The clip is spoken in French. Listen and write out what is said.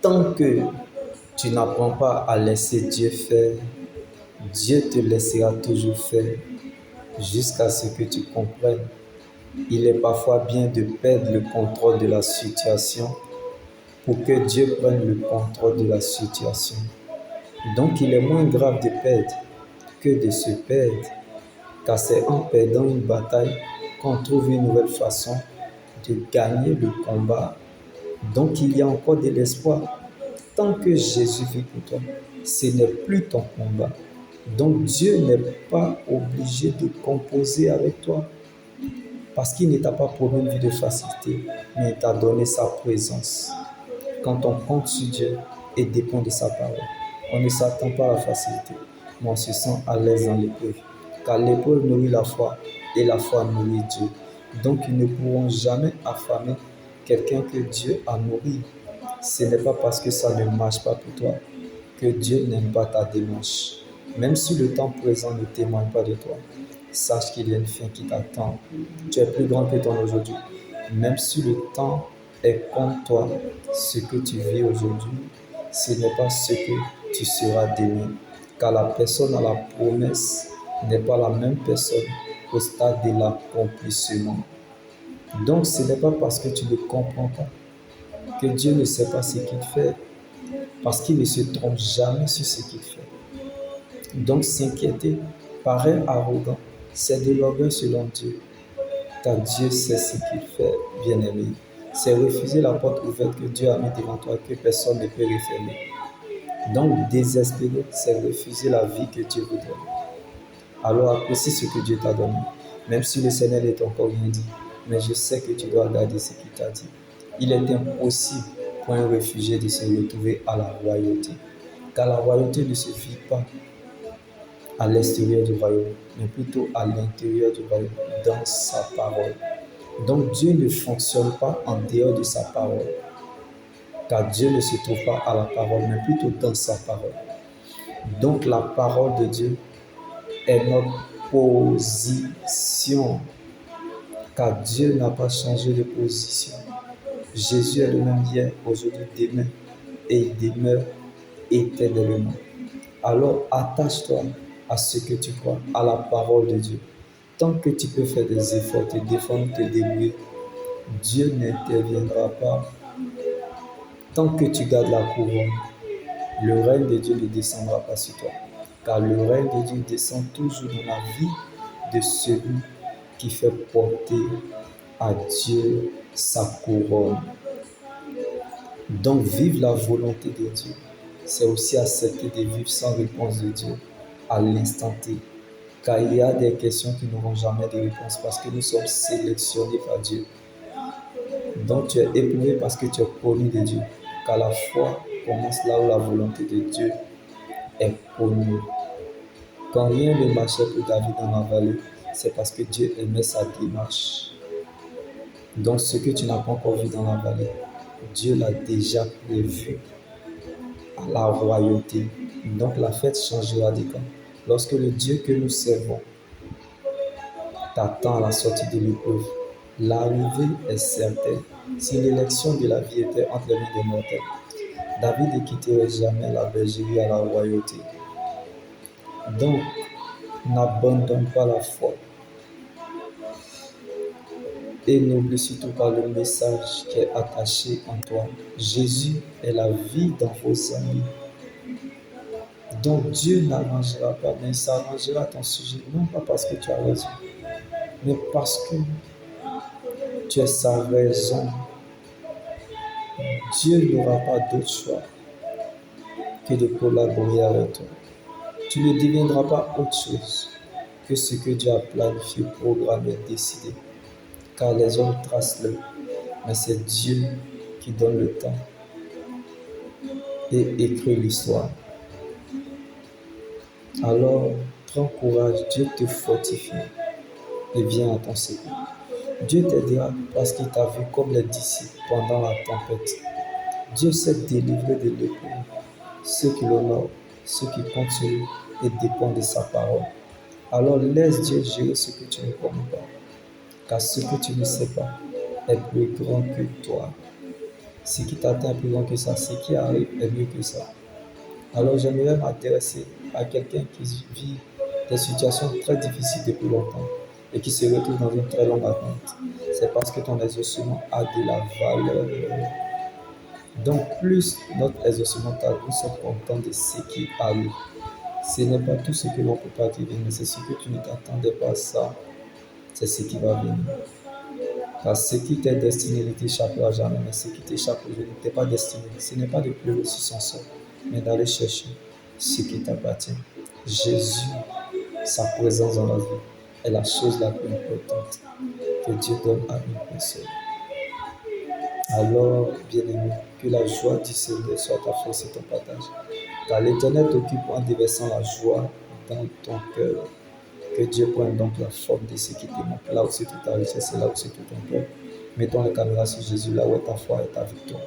Tant que tu n'apprends pas à laisser Dieu faire, Dieu te laissera toujours faire jusqu'à ce que tu comprennes. Il est parfois bien de perdre le contrôle de la situation pour que Dieu prenne le contrôle de la situation. Donc il est moins grave de perdre que de se perdre, car c'est en perdant une bataille qu'on trouve une nouvelle façon de gagner le combat. Donc il y a encore de l'espoir. Tant que Jésus vit pour toi, ce n'est plus ton combat. Donc Dieu n'est pas obligé de composer avec toi parce qu'il ne t'a pas promis une vie de facilité, mais il t'a donné sa présence. Quand on compte sur Dieu et dépend de sa parole, on ne s'attend pas à la facilité, mais on se sent à l'aise dans l'épreuve. Car l'épreuve nourrit la foi et la foi nourrit Dieu. Donc ils ne pourront jamais affamer quelqu'un que Dieu a nourri. Ce n'est pas parce que ça ne marche pas pour toi que Dieu n'aime pas ta démarche. Même si le temps présent ne témoigne pas de toi, sache qu'il y a une fin qui t'attend. Tu es plus grand que ton aujourd'hui. Même si le temps est contre toi, ce que tu vis aujourd'hui, ce n'est pas ce que tu seras demain. Car la personne à la promesse n'est pas la même personne au stade de l'accomplissement. Donc ce n'est pas parce que tu ne comprends pas que Dieu ne sait pas ce qu'il fait, parce qu'il ne se trompe jamais sur ce qu'il fait. Donc s'inquiéter paraît arrogant, c'est de l'orgueil selon Dieu, car Dieu sait ce qu'il fait, bien-aimé. C'est refuser la porte ouverte que Dieu a mise devant toi, que personne ne peut refermer. Donc désespérer, c'est refuser la vie que Dieu vous donne. Alors apprécie ce que Dieu t'a donné, même si le Seigneur n'est encore rien dit. Mais je sais que tu dois garder ce qu'il t'a dit. Il est impossible pour un réfugié de se retrouver à la royauté, car la royauté ne se vit pas à l'extérieur du royaume, mais plutôt à l'intérieur du royaume, dans sa parole. Donc Dieu ne fonctionne pas en dehors de sa parole, car Dieu ne se trouve pas à la parole, mais plutôt dans sa parole. Donc la parole de Dieu est notre position, car Dieu n'a pas changé de position. Jésus est le même hier, aujourd'hui, demain, et il demeure éternellement. Alors attache-toi à ce que tu crois, à la parole de Dieu. Tant que tu peux faire des efforts, te défendre, te débrouiller, Dieu n'interviendra pas. Tant que tu gardes la couronne, le règne de Dieu ne descendra pas sur toi. Car le règne de Dieu descend toujours dans la vie de celui qui fait porter à Dieu sa couronne. Donc vivre la volonté de Dieu, c'est aussi accepter de vivre sans réponse de Dieu à l'instant T. Car il y a des questions qui n'auront jamais de réponse parce que nous sommes sélectionnés par Dieu. Donc tu es éprouvé parce que tu es connu de Dieu. Car la foi commence là où la volonté de Dieu est connue. Quand rien ne marchait pour David dans la vallée, c'est parce que Dieu aimait sa démarche. Donc ce que tu n'as pas encore vu dans la vallée, Dieu l'a déjà prévu à la royauté. Donc la fête changera de camp. Lorsque le Dieu que nous servons t'attend à la sortie de l'épreuve, l'arrivée est certaine. Si l'élection de la vie était entre les mains des mortels, David ne quitterait jamais la bergerie à la royauté. Donc, n'abandonne pas la foi. Et n'oublie surtout pas le message qui est attaché en toi. Jésus est la vie dans vos amis. Donc Dieu n'arrangera pas, mais il s'arrangera ton sujet, non pas parce que tu as raison, mais parce que tu es sa raison. Dieu n'aura pas d'autre choix que de collaborer avec toi. Tu ne deviendras pas autre chose que ce que Dieu a planifié, programmé, décidé. Car les hommes tracent l'œuvre, mais c'est Dieu qui donne le temps et écrit l'histoire. Alors, prends courage, Dieu te fortifie et viens à ton secours. Dieu t'aidera parce qu'il t'a vu comme les disciples pendant la tempête. Dieu sait délivrer de l'épreuve ceux qui l'honorent, ceux qui comptent sur lui et dépendent de sa parole. Alors laisse Dieu gérer ce que tu ne connais pas, car ce que tu ne sais pas est plus grand que toi. Ce qui t'atteint est plus grand que ça. Ce qui arrive est mieux que ça. Alors j'aimerais m'intéresser à quelqu'un qui vit des situations très difficiles depuis longtemps et qui se retrouve dans une très longue attente. C'est parce que ton exaucement a de la valeur. Donc plus notre exaucement tarde, nous sommes contents de ce qui arrive. Ce n'est pas tout ce que l'on peut pas vivre, mais c'est ce que tu ne t'attendais pas à ça. C'est ce qui va venir. Car ce qui t'est destiné ne t'échappera jamais, mais ce qui t'échappe aujourd'hui ne t'est pas destiné. Ce n'est pas de pleurer sur son sort, mais d'aller chercher ce qui t'appartient. Jésus, sa présence dans la vie, est la chose la plus importante que Dieu donne à une personne. Alors, bien-aimé, que la joie du Seigneur soit ta force et ton partage. Car l'Éternel t'occupe en déversant la joie dans ton cœur. Que Dieu prenne donc la forme de ce qui te manque. Là où c'est toute ta richesse, c'est là où c'est tout ton cœur. Mettons la caméra sur Jésus, là où est ta foi et ta victoire.